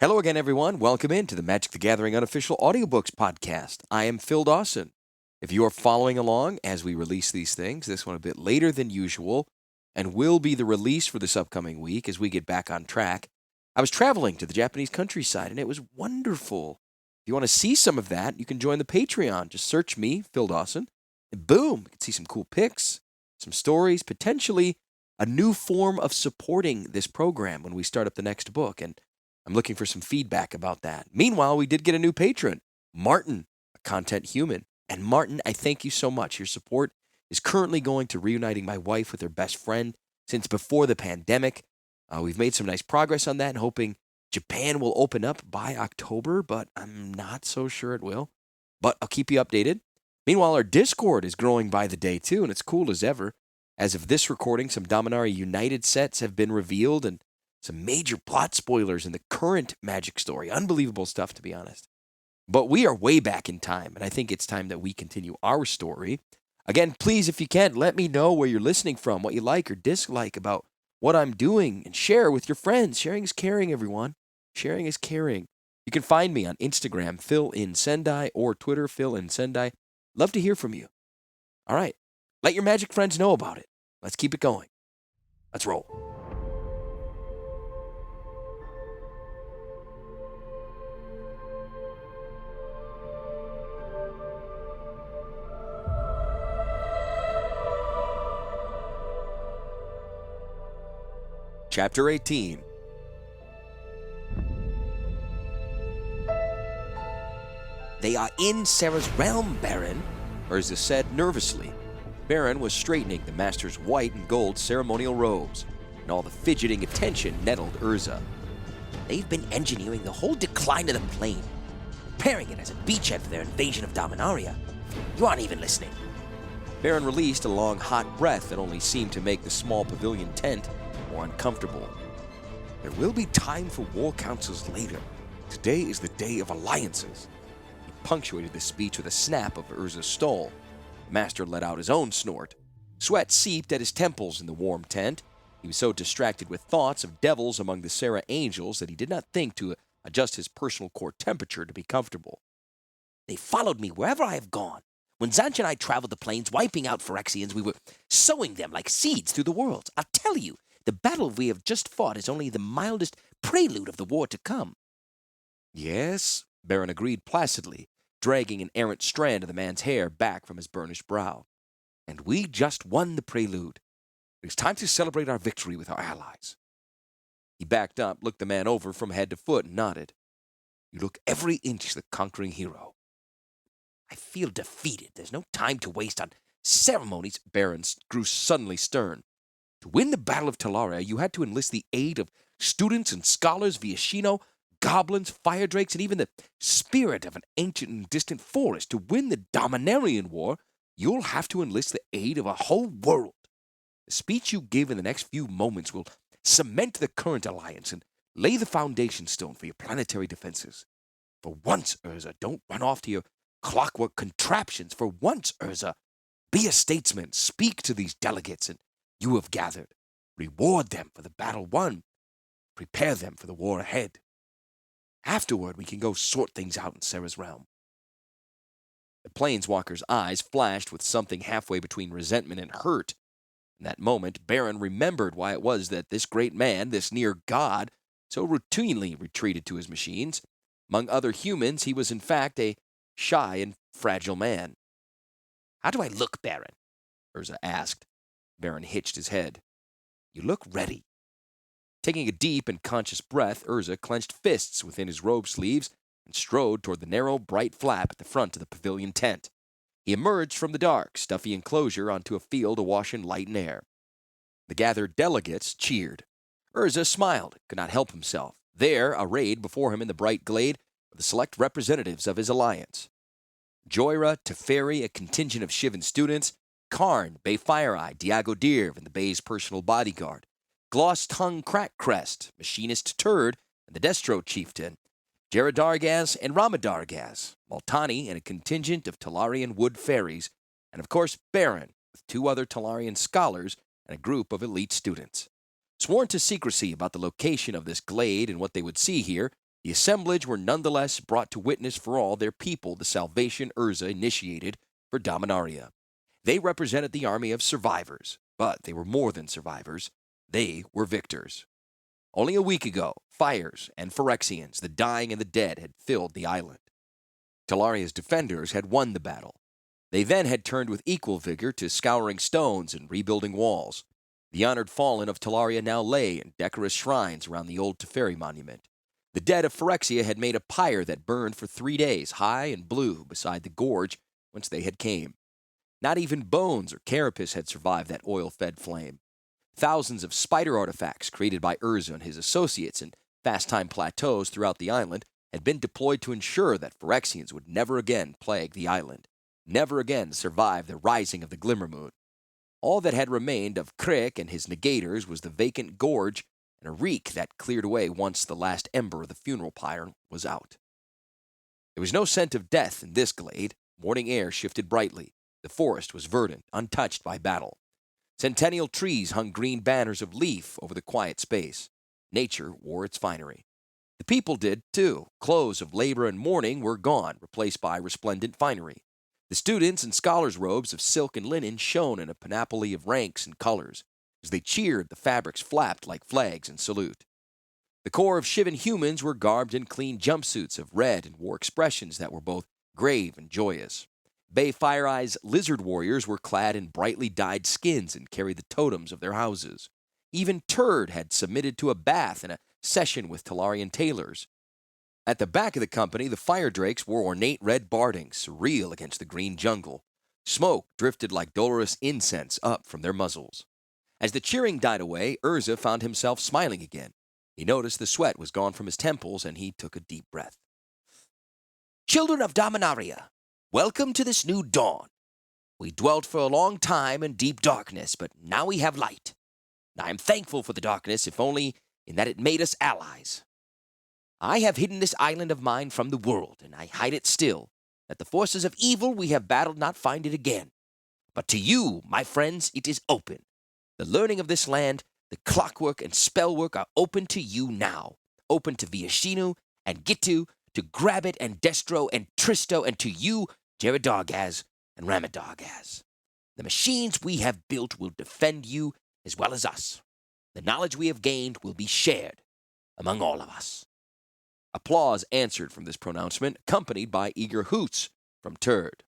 Hello again, everyone. Welcome into the Magic the Gathering Unofficial Audiobooks podcast. I am Phil Dawson. If you are following along as we release these things, this one a bit later than usual, and will be the release for this upcoming week as we get back on track. I was traveling to the Japanese countryside, and it was wonderful. If you want to see some of that, you can join the Patreon. Just search me, Phil Dawson, and boom, you can see some cool pics, some stories, potentially a new form of supporting this program when we start up the next book. And I'm looking for some feedback about that. Meanwhile, we did get a new patron, Martin, a content human. And Martin, I thank you so much. Your support is currently going to reuniting my wife with her best friend since before the pandemic. We've made some nice progress on that and hoping Japan will open up by October, but I'm not so sure it will. But I'll keep you updated. Meanwhile, our Discord is growing by the day too, and it's cool as ever. As of this recording, some Dominaria United sets have been revealed and some major plot spoilers in the current Magic story. Unbelievable stuff, to be honest. But we are way back in time, and I think it's time that we continue our story. Again, please, if you can, let me know where you're listening from, what you like or dislike about what I'm doing, and share with your friends. Sharing is caring, everyone. Sharing is caring. You can find me on Instagram, Phil in Sendai, or Twitter, Phil in Sendai. Love to hear from you. All right, let your Magic friends know about it. Let's keep it going. Let's roll. Chapter 18. They are in Sarah's realm, Baron, Urza said nervously. Baron was straightening the master's white and gold ceremonial robes, and all the fidgeting attention nettled Urza. They've been engineering the whole decline of the plane, preparing it as a beachhead for their invasion of Dominaria. You aren't even listening. Baron released a long, hot breath that only seemed to make the small pavilion tent more uncomfortable. There will be time for war councils later. Today is the day of alliances. He punctuated the speech with a snap of Urza's stole. The master let out his own snort. Sweat seeped at his temples in the warm tent. He was so distracted with thoughts of devils among the Sarah angels that he did not think to adjust his personal core temperature to be comfortable. They followed me wherever I have gone. When Zanch and I traveled the plains wiping out Phyrexians, we were sowing them like seeds through the world. I'll tell you, the battle we have just fought is only the mildest prelude of the war to come. Yes, Baron agreed placidly, dragging an errant strand of the man's hair back from his burnished brow. And we just won the prelude. It's time to celebrate our victory with our allies. He backed up, looked the man over from head to foot, and nodded. You look every inch the conquering hero. I feel defeated. There's no time to waste on ceremonies. Baron grew suddenly stern. To win the Battle of Talaria, you had to enlist the aid of students and scholars, Viashino, goblins, fire drakes, and even the spirit of an ancient and distant forest. To win the Dominarian War, you'll have to enlist the aid of a whole world. The speech you give in the next few moments will cement the current alliance and lay the foundation stone for your planetary defenses. For once, Urza, don't run off to your clockwork contraptions. For once, Urza, be a statesman. Speak to these delegates and you have gathered. Reward them for the battle won. Prepare them for the war ahead. Afterward, we can go sort things out in Sarah's realm. The planeswalker's eyes flashed with something halfway between resentment and hurt. In that moment, Baron remembered why it was that this great man, this near god, so routinely retreated to his machines. Among other humans, he was in fact a shy and fragile man. How do I look, Baron? Urza asked. Baron hitched his head. You look ready. Taking a deep and conscious breath, Urza clenched fists within his robe sleeves and strode toward the narrow, bright flap at the front of the pavilion tent. He emerged from the dark, stuffy enclosure onto a field awash in light and air. The gathered delegates cheered. Urza smiled, could not help himself. There, arrayed before him in the bright glade, were the select representatives of his alliance. Joyra, Teferi, a contingent of Shivan students, Karn, Bay Fire-Eye, Diago Dirv, and the Bay's personal bodyguard, Gloss-Tongue Crackcrest, Machinist Turd, and the Destro Chieftain, Jeradargaz and Ramadargaz, Maltani and a contingent of Talarian wood fairies, and of course Baron, with 2 other Talarian scholars and a group of elite students. Sworn to secrecy about the location of this glade and what they would see here, The assemblage were nonetheless brought to witness for all their people the salvation Urza initiated for Dominaria. They represented the army of survivors, but they were more than survivors. They were victors. Only a week ago, fires and Phyrexians, the dying and the dead, had filled the island. Talaria's defenders had won the battle. They then had turned with equal vigor to scouring stones and rebuilding walls. The honored fallen of Talaria now lay in decorous shrines around the old Teferi monument. The dead of Phyrexia had made a pyre that burned for 3 days, high and blue, beside the gorge whence they had came. Not even bones or carapace had survived that oil-fed flame. Thousands of spider artifacts created by Urza and his associates in fast-time plateaus throughout the island had been deployed to ensure that Phyrexians would never again plague the island, never again survive the rising of the Glimmermoon. All that had remained of Krek and his negators was the vacant gorge and a reek that cleared away once the last ember of the funeral pyre was out. There was no scent of death in this glade. Morning air shifted brightly. The forest was verdant, untouched by battle. Centennial trees hung green banners of leaf over the quiet space. Nature wore its finery. The people did, too. Clothes of labor and mourning were gone, replaced by resplendent finery. The students in scholars' robes of silk and linen shone in a panoply of ranks and colors. As they cheered, the fabrics flapped like flags in salute. The core of Shivan humans were garbed in clean jumpsuits of red and wore expressions that were both grave and joyous. Bay Fire Eye's lizard warriors were clad in brightly dyed skins and carried the totems of their houses. Even Turd had submitted to a bath and a session with Talarian tailors. At the back of the company, the fire drakes wore ornate red bardings, surreal against the green jungle. Smoke drifted like dolorous incense up from their muzzles. As the cheering died away, Urza found himself smiling again. He noticed the sweat was gone from his temples, and he took a deep breath. Children of Dominaria, welcome to this new dawn. We dwelt for a long time in deep darkness, but now we have light. I am thankful for the darkness, if only in that it made us allies. I have hidden this island of mine from the world, and I hide it still, that the forces of evil we have battled not find it again. But to you, my friends, it is open. The learning of this land, the clockwork and spellwork are open to you now, open to Viashino and Gitu, to Grabbit and Destro and Tristo, and to you, Jeradagaz and Ramadagaz. The machines we have built will defend you as well as us. The knowledge we have gained will be shared among all of us. Applause answered from this pronouncement, accompanied by eager hoots from Turd.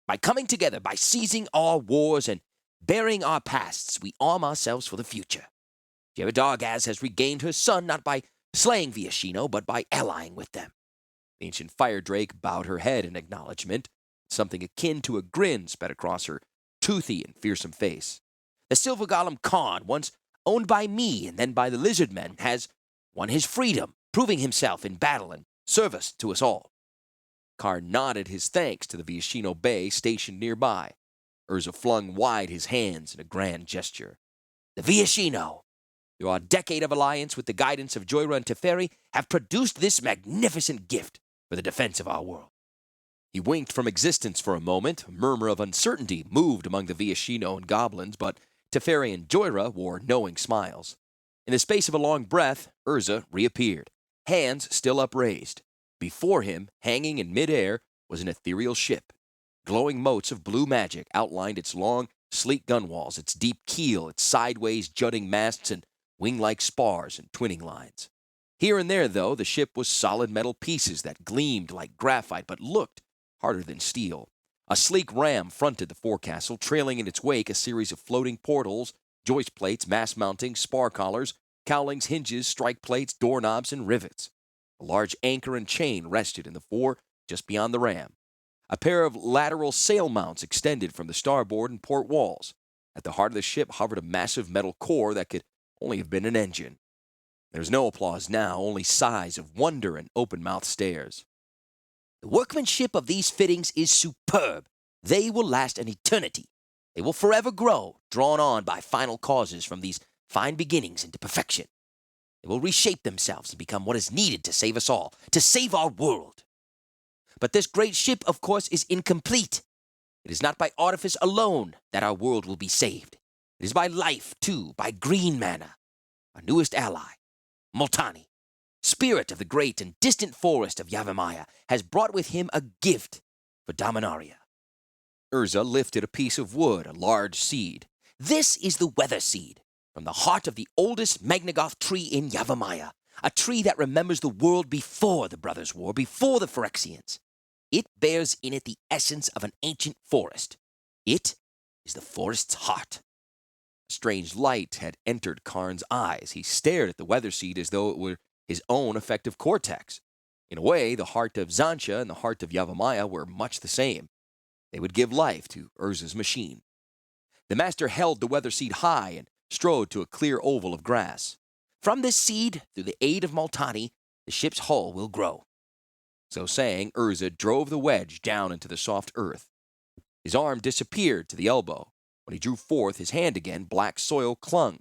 By coming together, by seizing our wars and burying our pasts, we arm ourselves for the future. Jeradagaz has regained her son not by slaying Viashino, but by allying with them. The ancient fire drake bowed her head in acknowledgement. Something akin to a grin sped across her toothy and fearsome face. The silver golem Khan, once owned by me and then by the lizard men, has won his freedom, proving himself in battle and service to us all. Carr nodded his thanks to the Viashino Bay stationed nearby. Urza flung wide his hands in a grand gesture. The Viashino, through our decade of alliance with the guidance of Joyra and Teferi, have produced this magnificent gift for the defense of our world. He winked from existence for a moment. A murmur of uncertainty moved among the Viashino and goblins, but Teferi and Joyra wore knowing smiles. In the space of a long breath, Urza reappeared, hands still upraised. Before him, hanging in midair, was an ethereal ship. Glowing motes of blue magic outlined its long, sleek gunwales, its deep keel, its sideways jutting masts and wing-like spars and twinning lines. Here and there, though, the ship was solid metal pieces that gleamed like graphite but looked harder than steel. A sleek ram fronted the forecastle, trailing in its wake a series of floating portals, joist plates, mast mountings, spar collars, cowlings, hinges, strike plates, doorknobs, and rivets. A large anchor and chain rested in the fore just beyond the ram. A pair of lateral sail mounts extended from the starboard and port walls. At the heart of the ship hovered a massive metal core that could only have been an engine. There was no applause now, only sighs of wonder and open-mouthed stares. The workmanship of these fittings is superb. They will last an eternity. They will forever grow, drawn on by final causes from these fine beginnings into perfection. They will reshape themselves and become what is needed to save us all, to save our world. But this great ship, of course, is incomplete. It is not by artifice alone that our world will be saved. It is by life, too, by green mana, our newest ally, Multani, spirit of the great and distant forest of Yavimaya has brought with him a gift for Dominaria. Urza lifted a piece of wood, a large seed. This is the weather seed from the heart of the oldest Magnagoth tree in Yavimaya, a tree that remembers the world before the Brothers' War, before the Phyrexians. It bears in it the essence of an ancient forest. It is the forest's heart. A strange light had entered Karn's eyes. He stared at the weather seed as though it were his own effective cortex. In a way, the heart of Zancha and the heart of Yavimaya were much the same. They would give life to Urza's machine. The master held the weather seed high and strode to a clear oval of grass. From this seed, through the aid of Maltani, the ship's hull will grow. So saying, Urza drove the wedge down into the soft earth. His arm disappeared to the elbow. When he drew forth his hand again, black soil clung,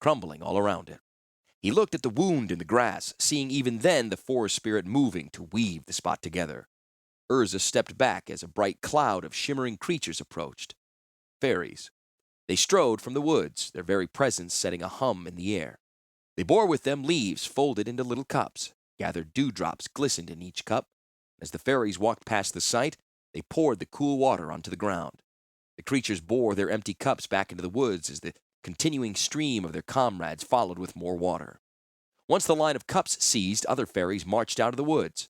crumbling all around it. He looked at the wound in the grass, seeing even then the forest spirit moving to weave the spot together. Urza stepped back as a bright cloud of shimmering creatures approached. Fairies. They strode from the woods, their very presence setting a hum in the air. They bore with them leaves folded into little cups. Gathered dewdrops glistened in each cup. As the fairies walked past the site, they poured the cool water onto the ground. The creatures bore their empty cups back into the woods as the continuing stream of their comrades followed with more water. Once the line of cups ceased, other fairies marched out of the woods.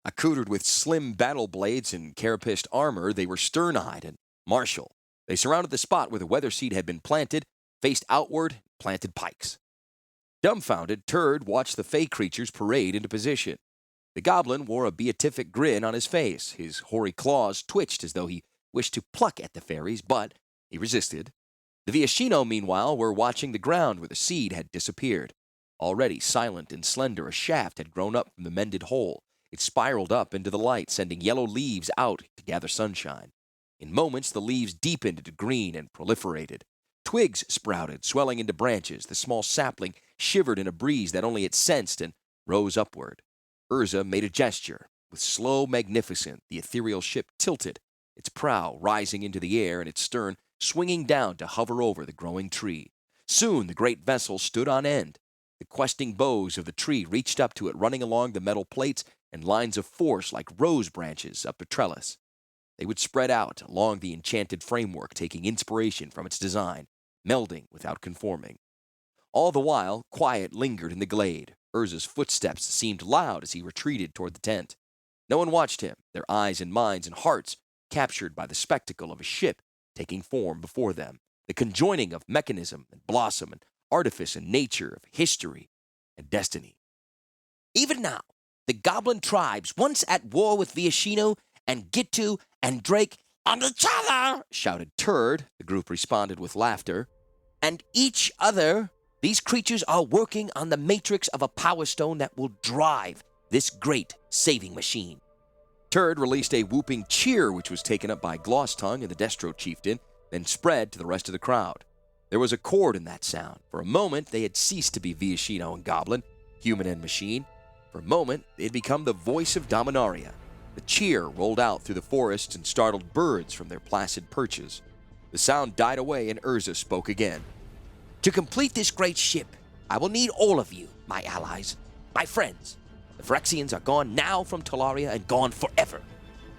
Accoutred with slim battle blades and carapaced armor, they were stern-eyed and martial. They surrounded the spot where the weather seed had been planted, faced outward, and planted pikes. Dumbfounded, Turd watched the fey creatures parade into position. The goblin wore a beatific grin on his face. His hoary claws twitched as though he wished to pluck at the fairies, but he resisted. The Viashino, meanwhile, were watching the ground where the seed had disappeared. Already silent and slender, a shaft had grown up from the mended hole. It spiraled up into the light, sending yellow leaves out to gather sunshine. In moments, the leaves deepened into green and proliferated. Twigs sprouted, swelling into branches. The small sapling shivered in a breeze that only it sensed and rose upward. Urza made a gesture. With slow magnificence, the ethereal ship tilted, its prow rising into the air and its stern swinging down to hover over the growing tree. Soon the great vessel stood on end. The questing boughs of the tree reached up to it, running along the metal plates and lines of force like rose branches up a trellis. They would spread out along the enchanted framework, taking inspiration from its design, melding without conforming. All the while, quiet lingered in the glade. Urza's footsteps seemed loud as he retreated toward the tent. No one watched him, their eyes and minds and hearts captured by the spectacle of a ship taking form before them, the conjoining of mechanism and blossom and artifice and nature, of history and destiny. Even now, the goblin tribes, once at war with Viashino and Gitu and Drake, on each other, shouted Turd. The group responded with laughter. And each other, these creatures are working on the matrix of a power stone that will drive this great saving machine. Turd released a whooping cheer, which was taken up by Glosstongue and the Destro chieftain, then spread to the rest of the crowd. There was a chord in that sound. For a moment, they had ceased to be Viashino and Goblin, human and machine. For a moment, they had become the voice of Dominaria. The cheer rolled out through the forests and startled birds from their placid perches. The sound died away and Urza spoke again. To complete this great ship, I will need all of you, my allies, my friends. The Phyrexians are gone now from Talaria and gone forever.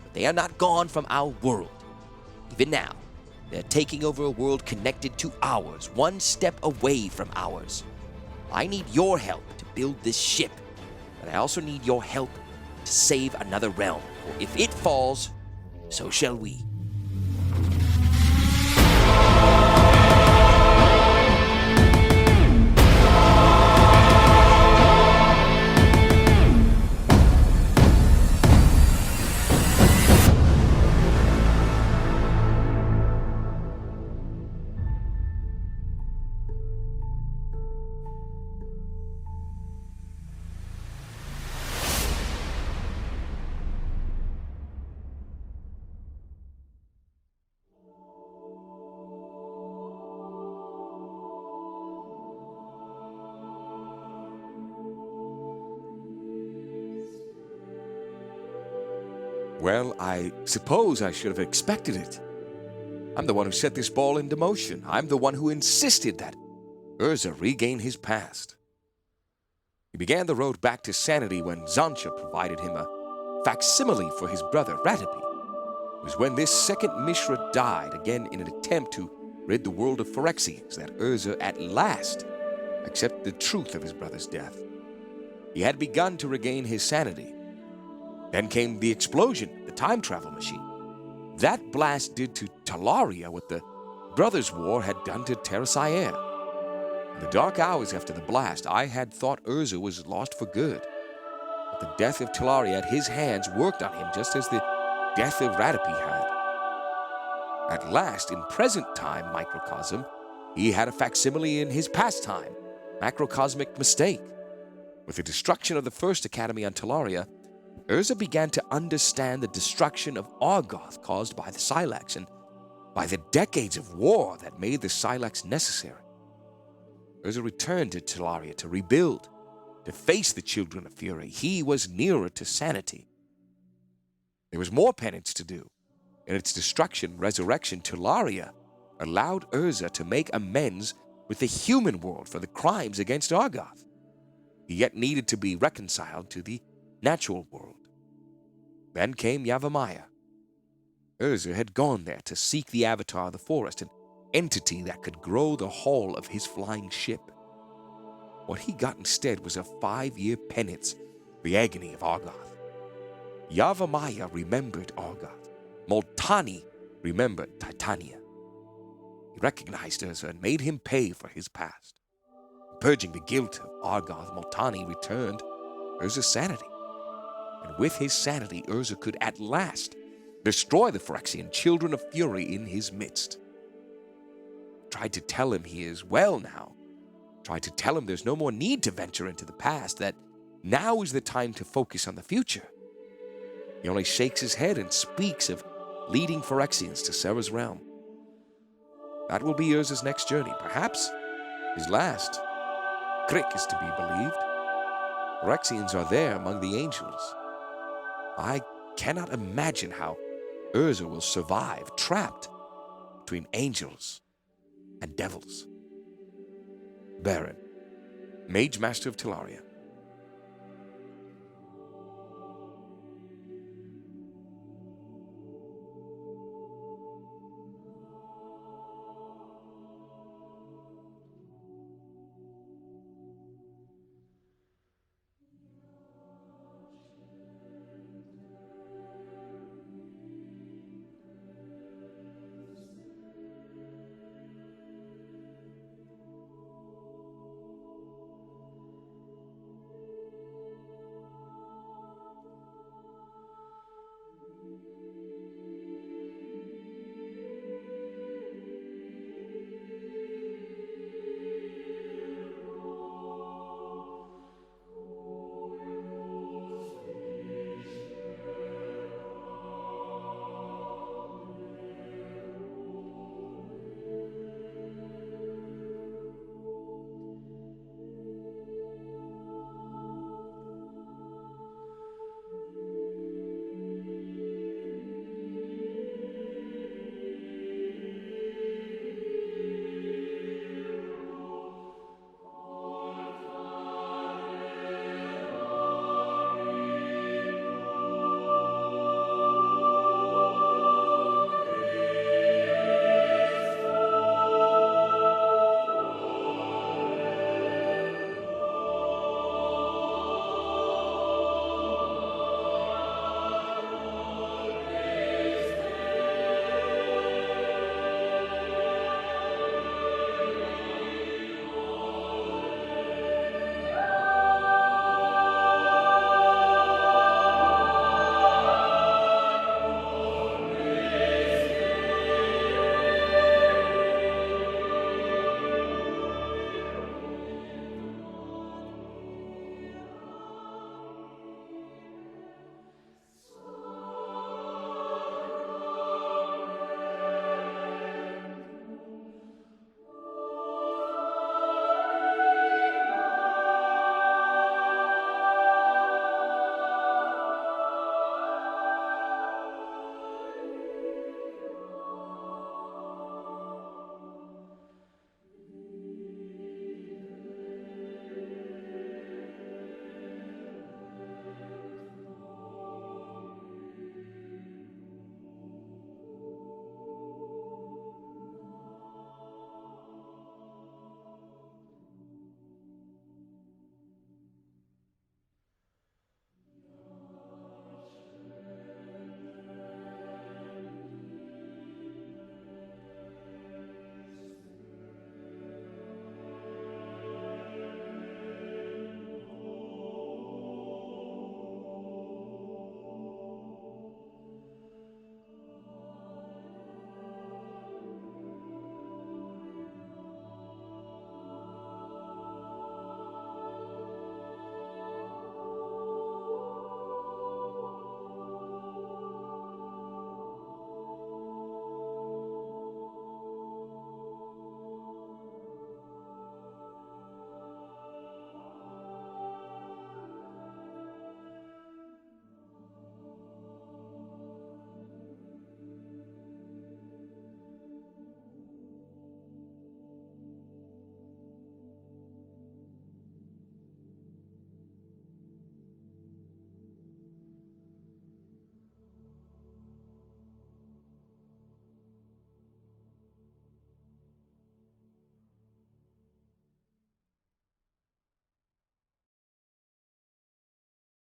But they are not gone from our world. Even now, they're taking over a world connected to ours, one step away from ours. I need your help to build this ship, but I also need your help to save another realm. For if it falls, so shall we. Well, I suppose I should have expected it. I'm the one who set this ball into motion. I'm the one who insisted that Urza regain his past. He began the road back to sanity when Zancha provided him a facsimile for his brother Ratapi. It was when this second Mishra died, again in an attempt to rid the world of Phyrexians, that Urza at last accepted the truth of his brother's death. He had begun to regain his sanity. Then came the explosion, the time travel machine. That blast did to Talaria what the Brothers' War had done to Terrasair. In the dark hours after the blast, I had thought Urza was lost for good. But the death of Talaria at his hands worked on him just as the death of Ratapi had. At last, in present time microcosm, he had a facsimile in his past time, macrocosmic mistake. With the destruction of the first academy on Talaria, Urza began to understand the destruction of Argoth caused by the Silex and by the decades of war that made the Silex necessary. Urza returned to Talaria to rebuild, to face the children of Fury. He was nearer to sanity. There was more penance to do. In its destruction, resurrection, Talaria allowed Urza to make amends with the human world for the crimes against Argoth. He yet needed to be reconciled to the natural world. Then came Yavimaya. Urza had gone there to seek the avatar of the forest, an entity that could grow the hull of his flying ship. What he got instead was a 5-year penance for the agony of Argoth. Yavimaya remembered Argoth. Multani remembered Titania. He recognized Urza and made him pay for his past. Purging the guilt of Argoth, Multani returned Urza's sanity. And with his sanity, Urza could at last destroy the Phyrexian children of Fury in his midst. Tried to tell him he is well now. Tried to tell him there's no more need to venture into the past, that now is the time to focus on the future. He only shakes his head and speaks of leading Phyrexians to Serra's realm. That will be Urza's next journey, perhaps his last. Crick is to be believed. Phyrexians are there among the angels. I cannot imagine how Urza will survive trapped between angels and devils. Baron, Mage Master of Talaria.